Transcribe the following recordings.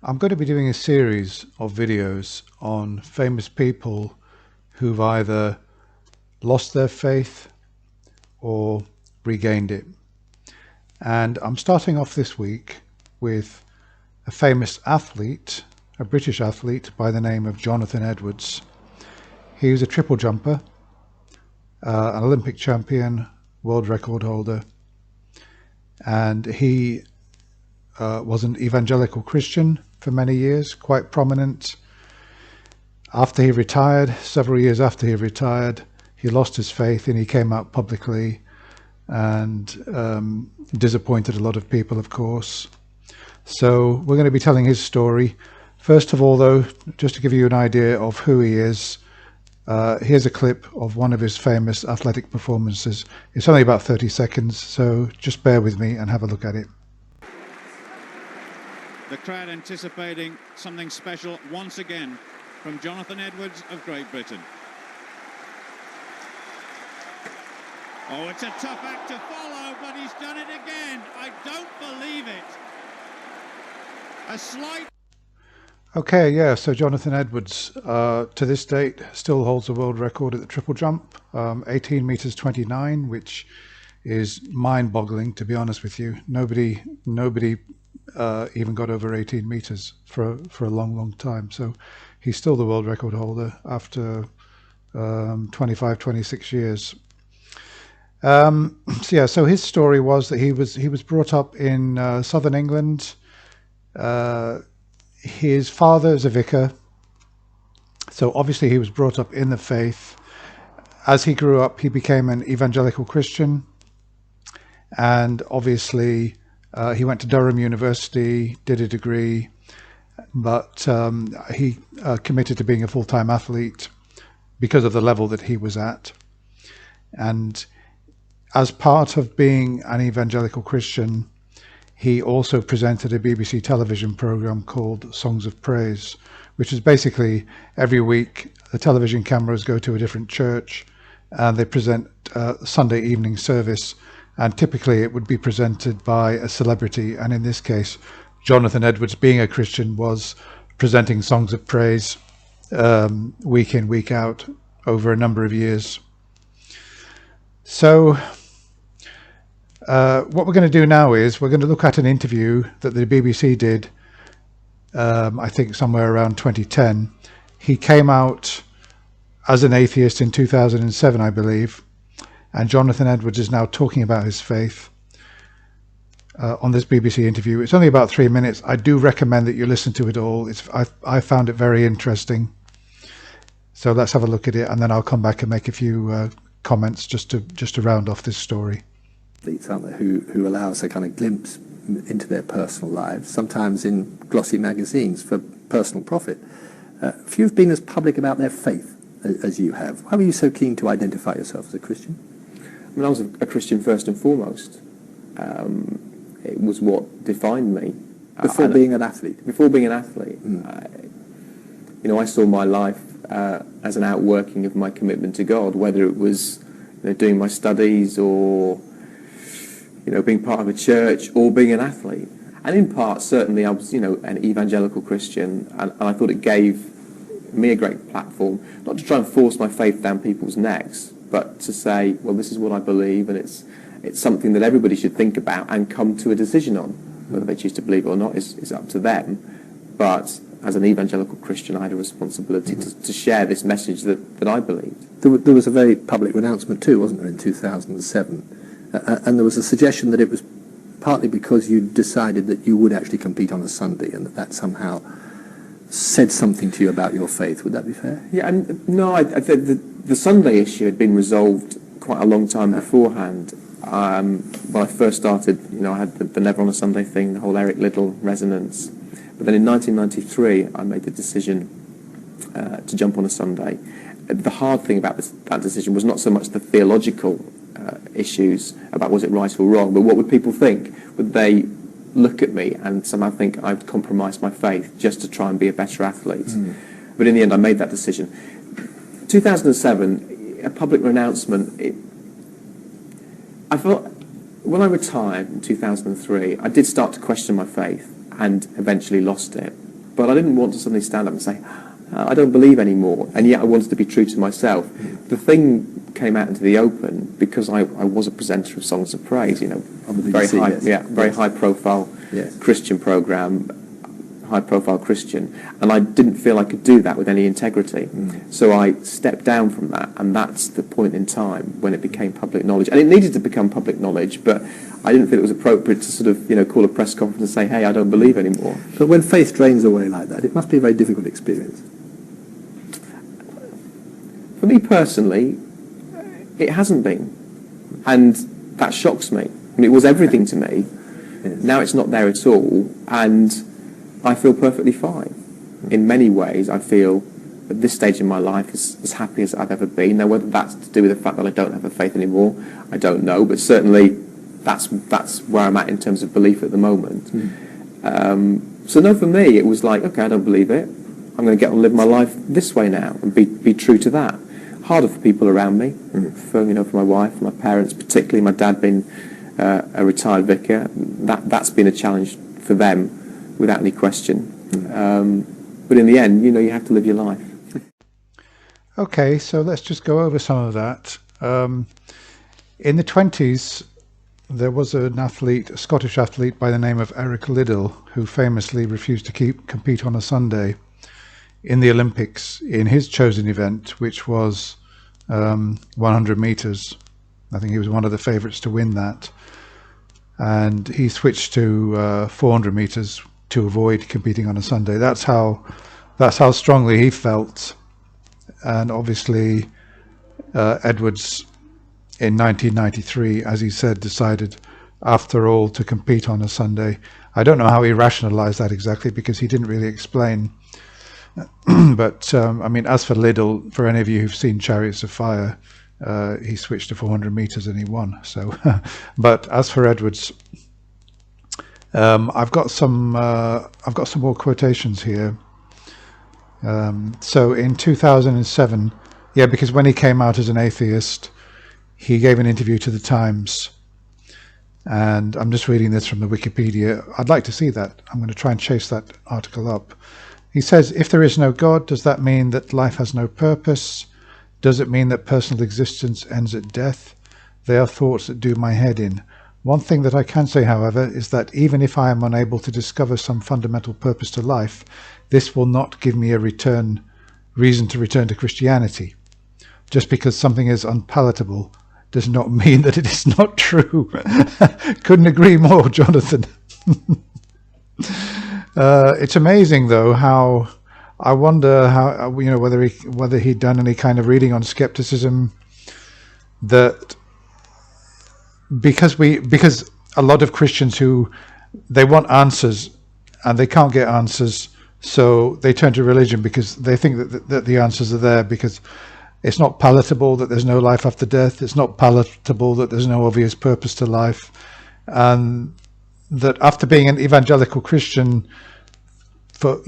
I'm going to be doing a series of videos on famous people who've either lost their faith or regained it. And I'm starting off this week with a famous athlete, a British athlete by the name of Jonathon Edwards. He was a triple jumper, an Olympic champion, world record holder, and he was an evangelical Christian for many years, quite prominent. After he retired, several years after he retired, he lost his faith and he came out publicly and disappointed a lot of people, of course. So we're going to be telling his story. First of all, though, just to give you an idea of who he is, here's a clip of one of his famous athletic performances. It's only about 30 seconds, so just bear with me and have a look at it. The crowd anticipating something special once again from Jonathon Edwards of Great Britain. Oh, it's a tough act to follow, but he's done it again. I don't believe it. A slight... Okay, yeah, so Jonathon Edwards, to this date, still holds the world record at the triple jump, 18 meters 29, which is mind-boggling, to be honest with you. Nobody even got over 18 meters for a long time. So he's still the world record holder after 25, 26 years. So his story was that he was brought up in southern England. His father is a vicar, so obviously he was brought up in the faith. As he grew up, he became an evangelical Christian, and obviously he went to Durham University, did a degree, but he committed to being a full-time athlete because of the level that he was at. And as part of being an evangelical Christian, he also presented a BBC television program called Songs of Praise, which is basically every week the television cameras go to a different church and they present Sunday evening service. And typically it would be presented by a celebrity. And in this case, Jonathon Edwards, being a Christian, was presenting Songs of Praise week in, week out over a number of years. So what we're going to do now is we're going to look at an interview that the BBC did, I think somewhere around 2010. He came out as an atheist in 2007, I believe. And Jonathon Edwards is now talking about his faith on this BBC interview. It's only about 3 minutes. I do recommend that you listen to it all. I found it very interesting. So let's have a look at it, and then I'll come back and make a few comments just to round off this story. Aren't there, who allow us a kind of glimpse into their personal lives, sometimes in glossy magazines for personal profit. Few have been as public about their faith as you have. Why were you so keen to identify yourself as a Christian? I mean, I was a Christian first and foremost. It was what defined me. Before being an athlete? Before being an athlete. I saw my life as an outworking of my commitment to God, whether it was doing my studies or being part of a church or being an athlete. And in part, certainly, I was an evangelical Christian, and I thought it gave me a great platform, not to try and force my faith down people's necks, but to say, well, this is what I believe, and it's something that everybody should think about and come to a decision on. Whether they choose to believe it or not is up to them. But as an evangelical Christian, I had a responsibility to share this message that I believed. There was a very public renouncement too, wasn't there, in 2007? And there was a suggestion that it was partly because you decided that you would actually compete on a Sunday, and that somehow said something to you about your faith. Would that be fair? Yeah, and no, I think the Sunday issue had been resolved quite a long time beforehand. When I first started, I had the Never on a Sunday thing, the whole Eric Liddell resonance. But then in 1993, I made the decision to jump on a Sunday. The hard thing about that decision was not so much the theological issues about was it right or wrong, but what would people think? Would they look at me and somehow think I'd compromised my faith just to try and be a better athlete? But in the end, I made that decision. 2007, a public renouncement. I felt when I retired in 2003, I did start to question my faith and eventually lost it. but I didn't want to suddenly stand up and say, I don't believe anymore, and yet I wanted to be true to myself. The thing came out into the open because I was a presenter of Songs of Praise, you know, very high, very high profile Christian program, high profile Christian, and I didn't feel I could do that with any integrity. So I stepped down from that, and that's the point in time when it became public knowledge. And it needed to become public knowledge, but I didn't feel it was appropriate to sort of, you know, call a press conference and say, hey, I don't believe anymore. But when faith drains away like that, it must be a very difficult experience. For me personally, it hasn't been, and that shocks me. I mean, it was everything to me. Yes. Now it's not there at all, and I feel perfectly fine. In many ways, I feel at this stage in my life as happy as I've ever been. Now, whether that's to do with the fact that I don't have a faith anymore, I don't know, but certainly that's where I'm at in terms of belief at the moment. So no, for me, it was like, okay, I don't believe it. I'm going to get on and live my life this way now and be true to that. Harder for people around me, for my wife, for my parents, particularly my dad being a retired vicar. That's been a challenge for them, without any question. But in the end, you know, you have to live your life. Okay, so let's just go over some of that. In the 20s, there was a Scottish athlete by the name of Eric Liddell, who famously refused to compete on a Sunday in the Olympics in his chosen event, which was 100 meters. I think he was one of the favorites to win that. And he switched to 400 meters to avoid competing on a Sunday. That's how strongly he felt. And obviously Edwards in 1993, as he said, decided after all to compete on a Sunday. I don't know how he rationalized that exactly, because he didn't really explain. But I mean, as for Liddell, for any of you who've seen Chariots of Fire, he switched to 400 meters and he won. So, but as for Edwards, I've got some more quotations here. So in 2007, because when he came out as an atheist, he gave an interview to the Times, and I'm just reading this from the Wikipedia. I'd like to see that. I'm going to try and chase that article up. He says, if there is no God, does that mean that life has no purpose? Does it mean that personal existence ends at death? They are thoughts that do my head in. One thing that I can say, however, is that even if I am unable to discover some fundamental purpose to life, this will not give me a reason to return to Christianity. Just because something is unpalatable does not mean that it is not true. Couldn't agree more, Jonathan. It's amazing, though, how I wonder how whether he'd done any kind of reading on skepticism. That because a lot of Christians who they want answers and they can't get answers, so they turn to religion because they think that the answers are there, because it's not palatable that there's no life after death. It's not palatable that there's no obvious purpose to life, and that after being an evangelical Christian for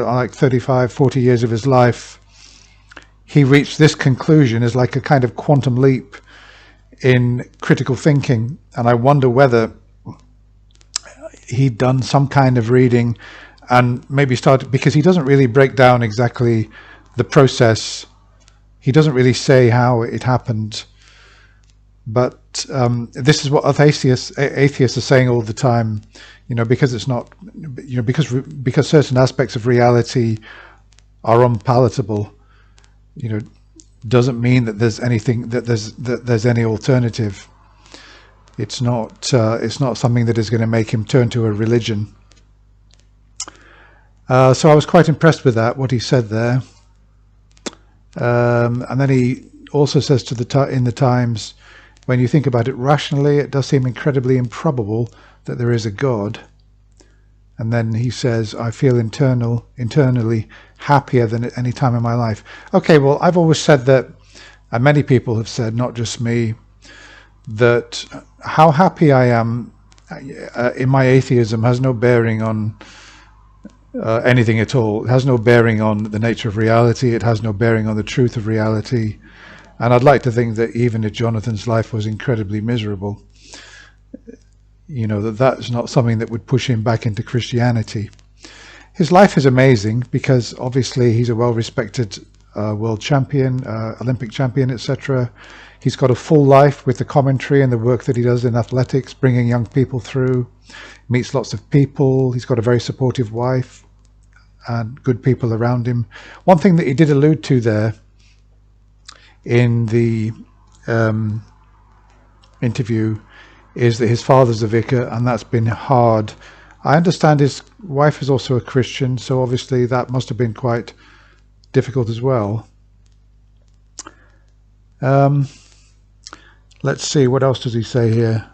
like 35, 40 years of his life, he reached this conclusion as like a kind of quantum leap in critical thinking. And I wonder whether he'd done some kind of reading and maybe started, because he doesn't really break down exactly the process. He doesn't really say how it happened. But this is what atheists are saying all the time, because it's not, because certain aspects of reality are unpalatable, doesn't mean that there's anything, that there's any alternative. It's not something that is going to make him turn to a religion. So I was quite impressed with that, what he said there. And then he also says in the Times, when you think about it rationally, it does seem incredibly improbable that there is a God. And then he says, I feel internally happier than at any time in my life. Okay, well, I've always said that, and many people have said, not just me, that how happy I am in my atheism has no bearing on anything at all. It has no bearing on the nature of reality. It has no bearing on the truth of reality. And I'd like to think that even if Jonathan's life was incredibly miserable, that's not something that would push him back into Christianity. his life is amazing because obviously he's a well-respected world champion, Olympic champion, etc. He's got a full life with the commentary and the work that he does in athletics, bringing young people through, meets lots of people. He's got a very supportive wife and good people around him. One thing that he did allude to there in the interview is that his father's a vicar, and that's been hard. I understand his wife is also a Christian, so obviously that must have been quite difficult as well. Let's see, what else does he say here?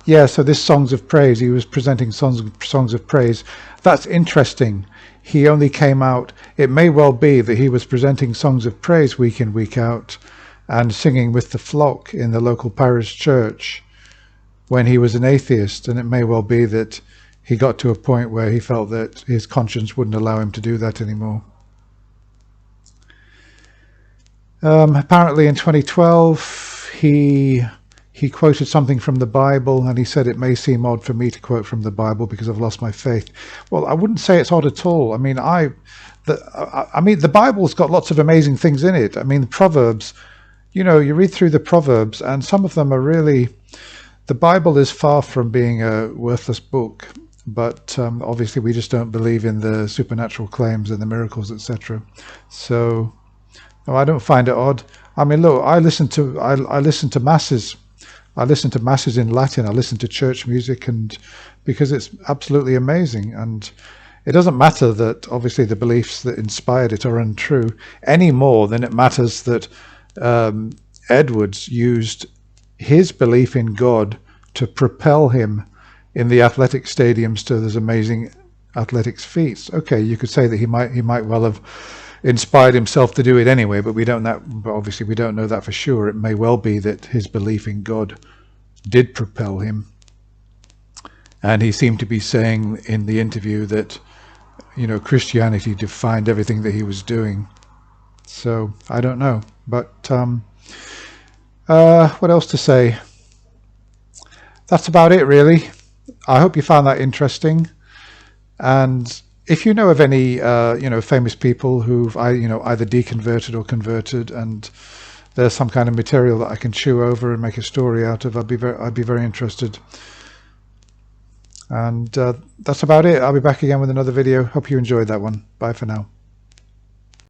Yeah, so this Songs of Praise, he was presenting songs of praise. That's interesting. He only came out, it may well be that he was presenting songs of praise week in, week out, and singing with the flock in the local parish church when he was an atheist, and it may well be that he got to a point where he felt that his conscience wouldn't allow him to do that anymore. Apparently in 2012 he quoted something from the Bible, and he said, it may seem odd for me to quote from the Bible because I've lost my faith. Well, I wouldn't say it's odd at all. I mean, the Bible's got lots of amazing things in it. I mean, the Proverbs, you know, you read through the Proverbs and some of them are really, the Bible is far from being a worthless book, but obviously we just don't believe in the supernatural claims and the miracles, etc. So no, I don't find it odd. I mean, look, I listen to masses. I listen to masses in Latin. I listen to church music, and because it's absolutely amazing. And it doesn't matter that obviously the beliefs that inspired it are untrue any more than it matters that Edwards used his belief in God to propel him in the athletic stadiums to those amazing athletics feats. Okay, you could say that he might well have inspired himself to do it anyway, but obviously we don't know that for sure. It may well be that his belief in God did propel him, and he seemed to be saying in the interview that, you know, Christianity defined everything that he was doing. So I don't know, but what else to say? That's about it, really. I hope you found that interesting, and if you know of any famous people who've either deconverted or converted, and there's some kind of material that I can chew over and make a story out of, I'd be very interested. And that's about it. I'll be back again with another video. Hope you enjoyed that one. Bye for now.